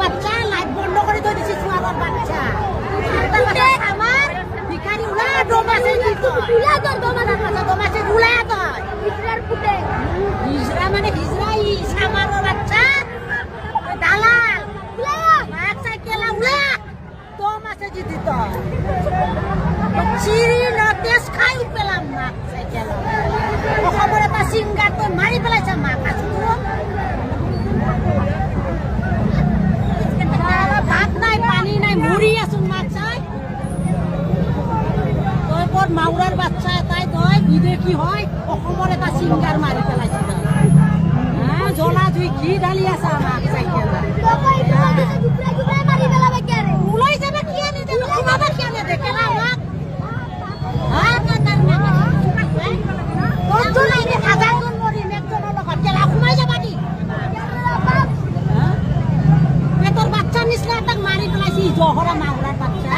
বাচ্চা লাইট বন্ধ কৰে থৈ দিছি চুয়াৰৰ বাচ্চা আমার ভিখারি উলা ডোমাছে উলা তো ডোমাদার বাচ্চা ডোমাছে উলা তো হিজরার ফুটে হিজরা মানে হিজরা ই সামারর বাচ্চা দালাল উলা বাচ্চা কেলা উলা ডোমাছে জিতি তো চিরি নটেস খাই পেলাম না সাইকেল ও খবর এটা সিঙ্গার তো মারি পেলাইছে মা কাছু ভাত নাই পানি নাই মরি আছো বাচ্চায় তোর মাউরার বাচ্চা তাই তই বিদেশি হয় অসমৰ এটা সিঙ্গার মারি পেলাইছে হ্যাঁ জ্বলা তুই ঘি ঢালি আছা আমাক সাইকেল ওলাই যাবে কি আনি দেবে সোমাবা কি আনি দে কেলা আমাক হ্যাঁ তোর নাই দে হাজারজন মরি একজনের লগত কেলা সোমাই যাবা কি তোর বাচ্চা নিচলা তাক মারি পেলাইছি জহরা মাউরার বাচ্চা